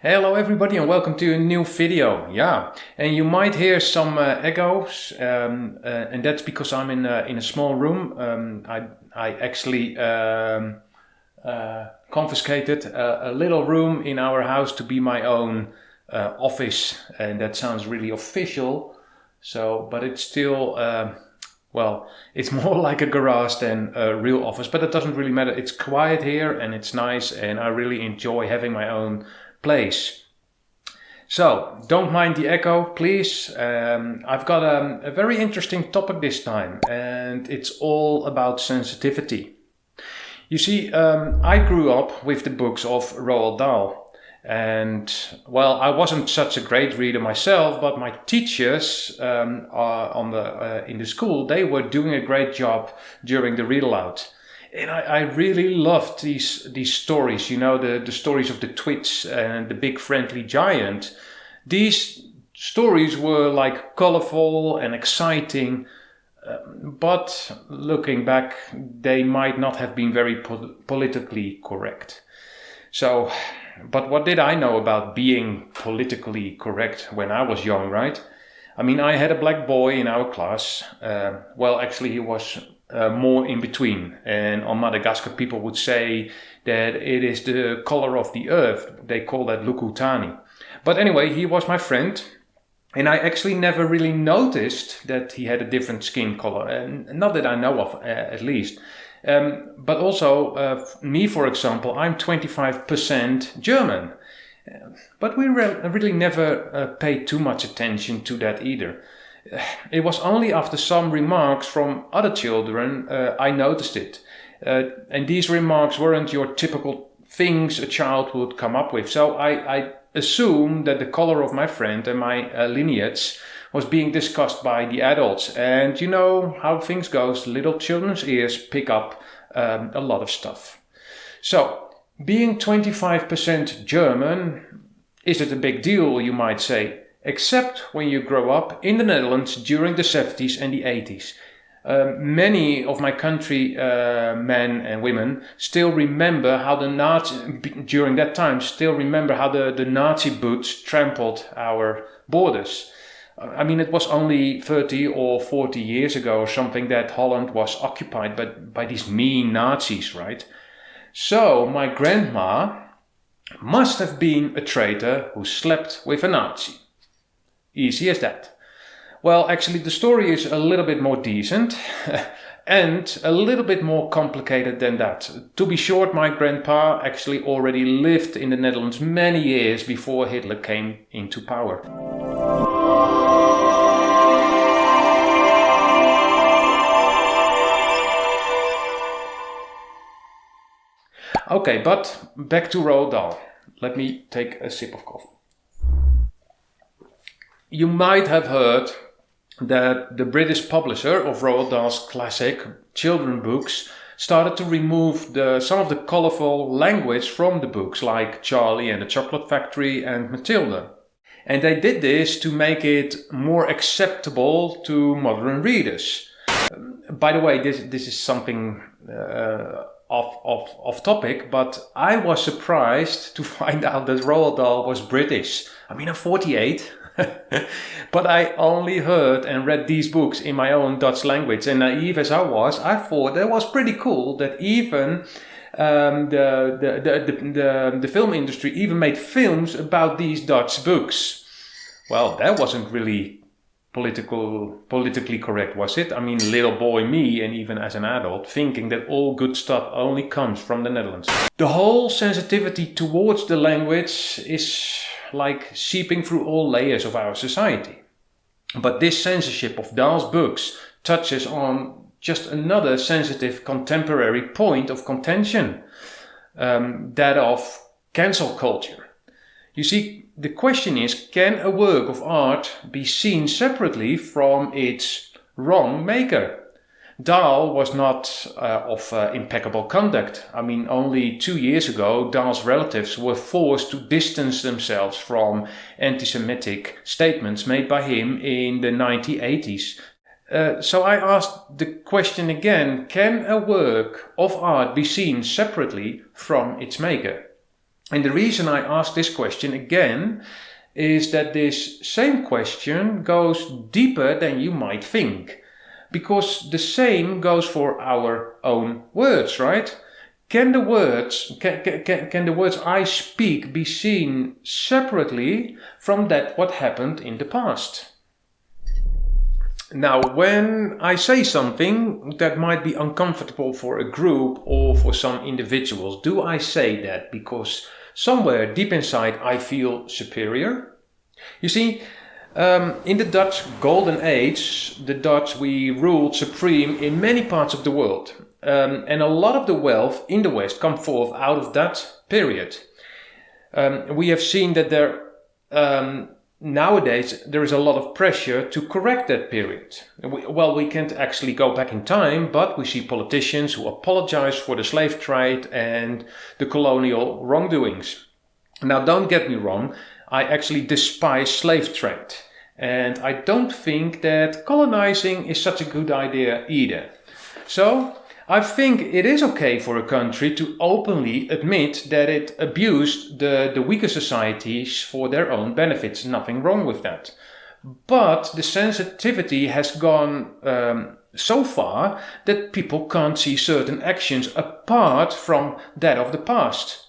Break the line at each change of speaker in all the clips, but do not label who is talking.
Hello everybody and welcome to a new video. And you might hear some echoes and that's because I'm in a small room. I actually confiscated a little room in our house to be my own office, and that sounds really official. But it's still, it's more like a garage than a real office, but it doesn't really matter. It's quiet here and it's nice and I really enjoy having my own place. So don't mind the echo, please. I've got a very interesting topic this time, and it's all about sensitivity. You see, I grew up with the books of Roald Dahl, and I wasn't such a great reader myself, but my teachers in the school, they were doing a great job during the read aloud. And I really loved these stories, you know, the stories of the Twits and the Big Friendly Giant. These stories were like colorful and exciting, but looking back, they might not have been very politically correct. But what did I know about being politically correct when I was young, right? I mean, I had a black boy in our class. Actually, he was more in between. And on Madagascar, people would say that it is the color of the earth. They call that Lukutani. But anyway, he was my friend. And I actually never really noticed that he had a different skin color. And not that I know of, at least. But also, me, for example, I'm 25% German. But we really never paid too much attention to that either. It was only after some remarks from other children I noticed it. And these remarks weren't your typical things a child would come up with. So I assumed that the color of my friend and my lineage was being discussed by the adults. And you know how things goes, little children's ears pick up a lot of stuff. So, being 25% German, is it a big deal, you might say? Except when you grow up in the Netherlands during the 70s and the 80s. Many of my country men and women still remember how the Nazi boots trampled our borders. I mean, it was only 30 or 40 years ago or something that Holland was occupied by these mean Nazis, right? So my grandma must have been a traitor who slept with a Nazi. Easy as that. Well, actually, the story is a little bit more decent and a little bit more complicated than that. To be short, my grandpa actually already lived in the Netherlands many years before Hitler came into power. Okay, but back to Roald Dahl. Let me take a sip of coffee. You might have heard that the British publisher of Roald Dahl's classic children books started to remove some of the colorful language from the books, like Charlie and the Chocolate Factory and Matilda. And they did this to make it more acceptable to modern readers. By the way, this is something off topic, but I was surprised to find out that Roald Dahl was British. I mean, I'm 48. But I only heard and read these books in my own Dutch language, and naive as I was, I thought that was pretty cool that even the film industry even made films about these Dutch books. Well, that wasn't really politically correct, was it? I mean, little boy me, and even as an adult, thinking that all good stuff only comes from the Netherlands. The whole sensitivity towards the language is like seeping through all layers of our society. But this censorship of Dahl's books touches on just another sensitive contemporary point of contention, that of cancel culture. You see, the question is, can a work of art be seen separately from its wrong maker? Dahl was not of impeccable conduct. I mean, only 2 years ago, Dahl's relatives were forced to distance themselves from anti-Semitic statements made by him in the 1980s. So I asked the question again, can a work of art be seen separately from its maker? And the reason I ask this question again is that this same question goes deeper than you might think. Because the same goes for our own words, right? Can the words I speak be seen separately from that what happened in the past? Now, when I say something that might be uncomfortable for a group or for some individuals, do I say that because somewhere deep inside I feel superior? You see, in the Dutch Golden Age, the Dutch, we ruled supreme in many parts of the world. And a lot of the wealth in the West come forth out of that period. We have seen that nowadays there is a lot of pressure to correct that period. We can't actually go back in time, but we see politicians who apologize for the slave trade and the colonial wrongdoings. Now, don't get me wrong, I actually despise slave trade. And I don't think that colonizing is such a good idea either. So, I think it is okay for a country to openly admit that it abused the weaker societies for their own benefits. Nothing wrong with that. But the sensitivity has gone so far that people can't see certain actions apart from that of the past.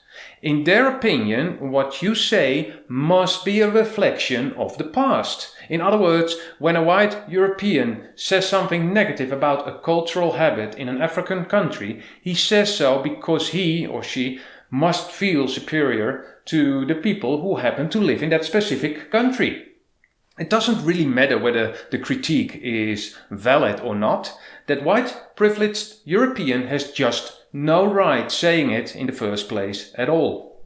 In their opinion, what you say must be a reflection of the past. In other words, when a white European says something negative about a cultural habit in an African country, he says so because he or she must feel superior to the people who happen to live in that specific country. It doesn't really matter whether the critique is valid or not. That white privileged European has just no right saying it in the first place at all.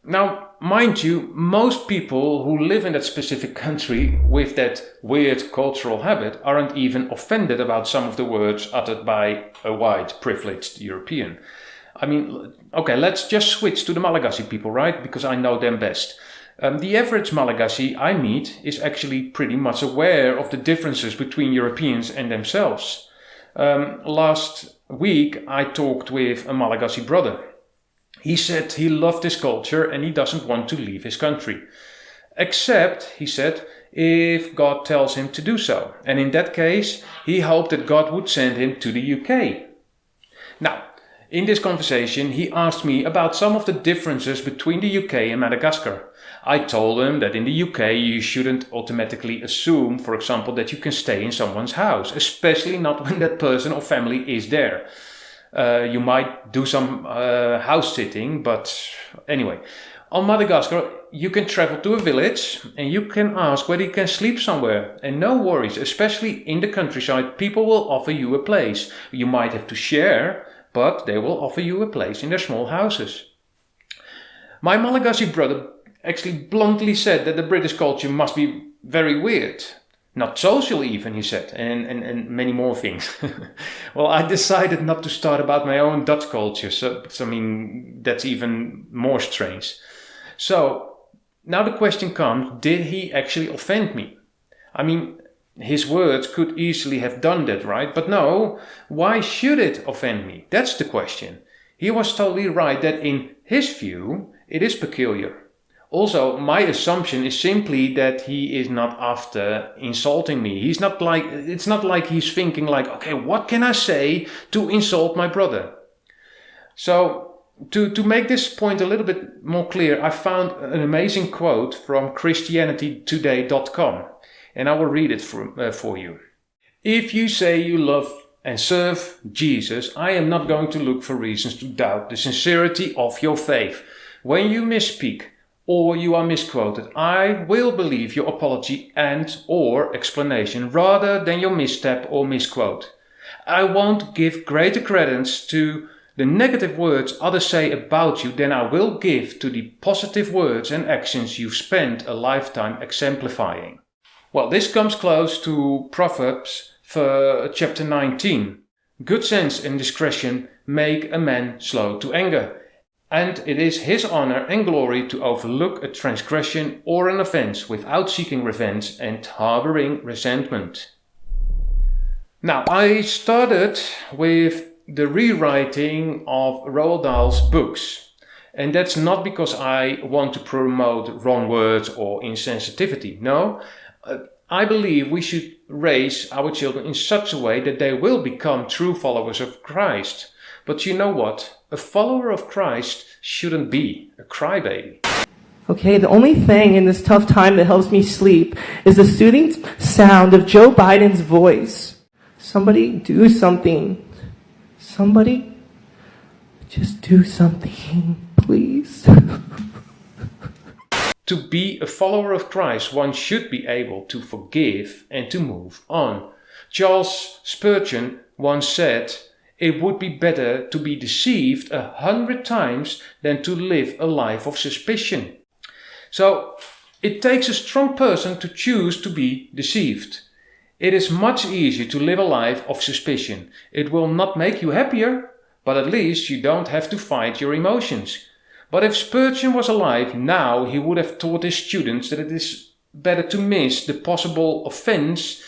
Now, mind you, most people who live in that specific country with that weird cultural habit aren't even offended about some of the words uttered by a white privileged European. I mean, okay, let's just switch to the Malagasy people, right? Because I know them best. The average Malagasy I meet is actually pretty much aware of the differences between Europeans and themselves. Last week I talked with a Malagasy brother. He said he loved his culture and he doesn't want to leave his country. Except, he said, if God tells him to do so. And in that case, he hoped that God would send him to the UK. Now, in this conversation, he asked me about some of the differences between the UK and Madagascar. I told him that in the UK you shouldn't automatically assume, for example, that you can stay in someone's house, especially not when that person or family is there. You might do some house sitting, but anyway. On Madagascar, you can travel to a village and you can ask whether you can sleep somewhere. And no worries, especially in the countryside, people will offer you a place. You might have to share, but they will offer you a place in their small houses. My Malagasy brother actually bluntly said that the British culture must be very weird. Not social even, he said, and many more things. Well, I decided not to start about my own Dutch culture, so I mean, that's even more strange. So, now the question comes, did he actually offend me? I mean, his words could easily have done that, right? But no, why should it offend me? That's the question. He was totally right that in his view, it is peculiar. Also, my assumption is simply that he is not after insulting me. It's not like he's thinking like, okay, what can I say to insult my brother? So, to make this point a little bit more clear, I found an amazing quote from ChristianityToday.com, and I will read it for you. If you say you love and serve Jesus, I am not going to look for reasons to doubt the sincerity of your faith. When you misspeak, or you are misquoted, I will believe your apology and or explanation rather than your misstep or misquote. I won't give greater credence to the negative words others say about you than I will give to the positive words and actions you've spent a lifetime exemplifying. Well, this comes close to Proverbs for chapter 19. Good sense and discretion make a man slow to anger. And it is his honor and glory to overlook a transgression or an offense without seeking revenge and harboring resentment. Now, I started with the rewriting of Roald Dahl's books. And that's not because I want to promote wrong words or insensitivity. No, I believe we should raise our children in such a way that they will become true followers of Christ. But you know what? A follower of Christ shouldn't be a crybaby.
Okay, the only thing in this tough time that helps me sleep is the soothing sound of Joe Biden's voice. Somebody do something. Somebody just do something, please.
To be a follower of Christ, one should be able to forgive and to move on. Charles Spurgeon once said, "It would be better to be deceived 100 times than to live a life of suspicion." So, it takes a strong person to choose to be deceived. It is much easier to live a life of suspicion. It will not make you happier, but at least you don't have to fight your emotions. But if Spurgeon was alive now, he would have taught his students that it is better to miss the possible offense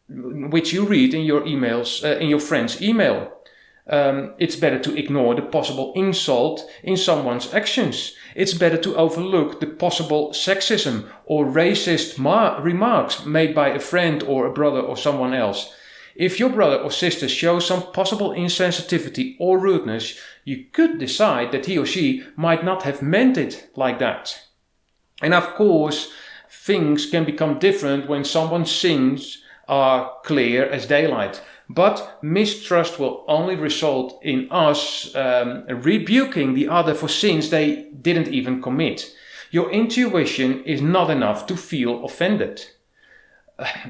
which you read in your emails, in your friend's email. It's better to ignore the possible insult in someone's actions. It's better to overlook the possible sexism or racist remarks made by a friend or a brother or someone else. If your brother or sister shows some possible insensitivity or rudeness, you could decide that he or she might not have meant it like that. And of course, things can become different when someone's sins are clear as daylight. But mistrust will only result in us rebuking the other for sins they didn't even commit. Your intuition is not enough to feel offended.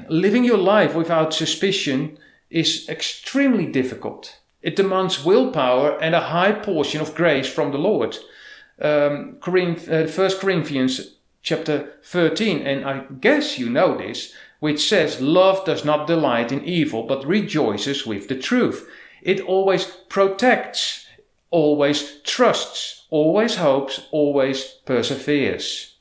Living your life without suspicion is extremely difficult. It demands willpower and a high portion of grace from the Lord. 1 Corinthians chapter 13, and I guess you know this, which says, "Love does not delight in evil, but rejoices with the truth. It always protects, always trusts, always hopes, always perseveres."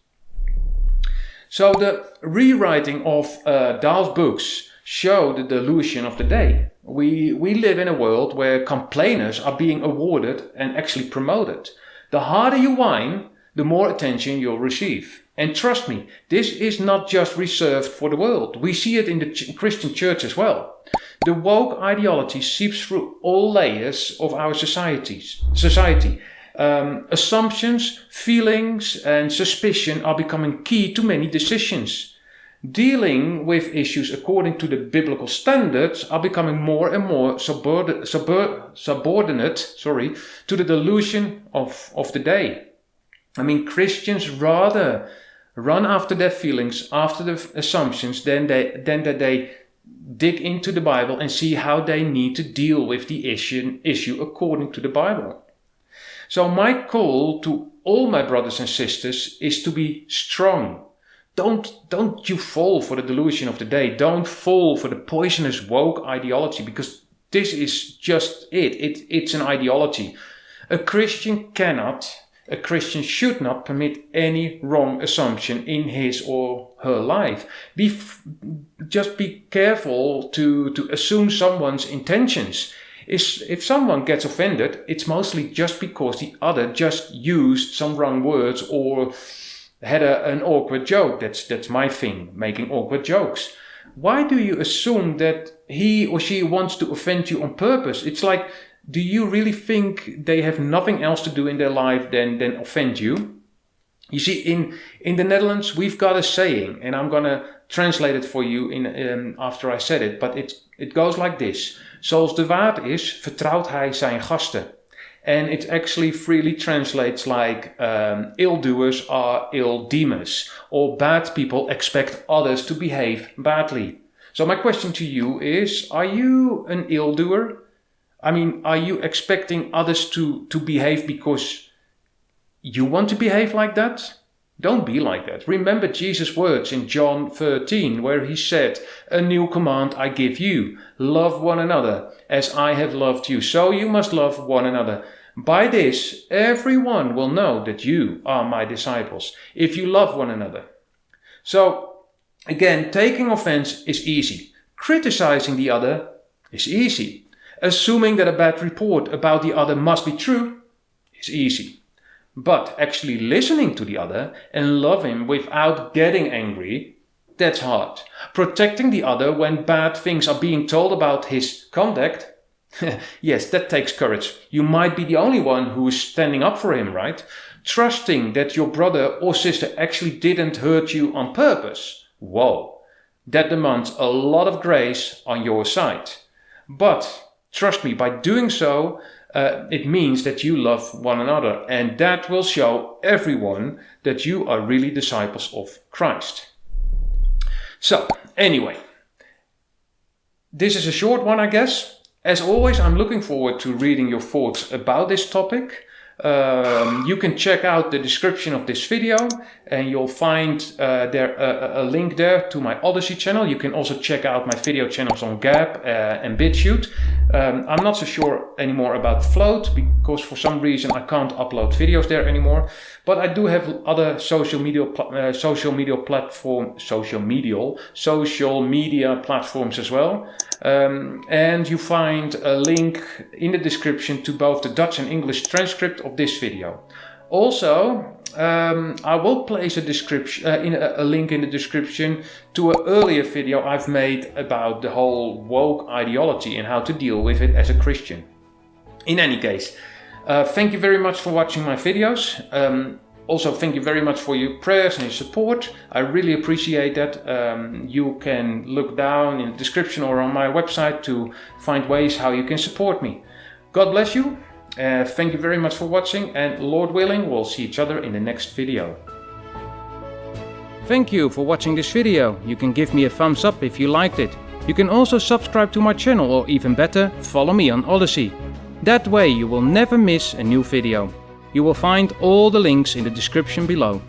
So the rewriting of Dahl's books show the delusion of the day. We live in a world where complainers are being awarded and actually promoted. The harder you whine, the more attention you'll receive. And trust me, this is not just reserved for the world. We see it in the Christian church as well. The woke ideology seeps through all layers of our society. Assumptions, feelings, and suspicion are becoming key to many decisions. Dealing with issues according to the biblical standards are becoming more and more subordinate to the delusion of the day. I mean, Christians rather run after their feelings, after the assumptions, than that they dig into the Bible and see how they need to deal with the issue according to the Bible. So my call to all my brothers and sisters is to be strong. Don't you fall for the delusion of the day. Don't fall for the poisonous woke ideology, because this is just it. It's an ideology. A Christian should not permit any wrong assumption in his or her life. Just be careful to assume someone's intentions. If someone gets offended, it's mostly just because the other just used some wrong words or had an awkward joke. That's my thing, making awkward jokes. Why do you assume that he or she wants to offend you on purpose? It's like, do you really think they have nothing else to do in their life than offend you? You see, in the Netherlands, we've got a saying, and I'm going to translate it for you after I said it, but it goes like this. Zoals de waard is, vertrouwt hij zijn gasten. And it actually freely translates like ill-doers are ill-demers, or bad people expect others to behave badly. So my question to you is, are you an ill-doer? I mean, are you expecting others to behave because you want to behave like that? Don't be like that. Remember Jesus' words in John 13, where he said, "A new command I give you, love one another as I have loved you. So you must love one another. By this, everyone will know that you are my disciples, if you love one another." So, again, taking offense is easy. Criticizing the other is easy. Assuming that a bad report about the other must be true is easy. But actually listening to the other and love him without getting angry, that's hard. Protecting the other when bad things are being told about his conduct, yes, that takes courage. You might be the only one who is standing up for him, right? Trusting that your brother or sister actually didn't hurt you on purpose. Whoa, that demands a lot of grace on your side. But trust me, by doing so, it means that you love one another, and that will show everyone that you are really disciples of Christ. So, anyway, this is a short one, I guess. As always, I'm looking forward to reading your thoughts about this topic. You can check out the description of this video and you'll find there a link there to my Odyssey channel. You can also check out my video channels on Gab and BitChute. I'm not so sure anymore about Float because for some reason I can't upload videos there anymore. But I do have other social media platforms as well. And you find a link in the description to both the Dutch and English transcript of this video. Also, I will place a link in the description to an earlier video I've made about the whole woke ideology and how to deal with it as a Christian. In any case, thank you very much for watching my videos. Also, thank you very much for your prayers and your support. I really appreciate that. You can look down in the description or on my website to find ways how you can support me. God bless you. Thank you very much for watching, and Lord willing, we'll see each other in the next video. Thank you for watching this video. You can give me a thumbs up if you liked it. You can also subscribe to my channel, or even better, follow me on Odyssey. That way you will never miss a new video. You will find all the links in the description below.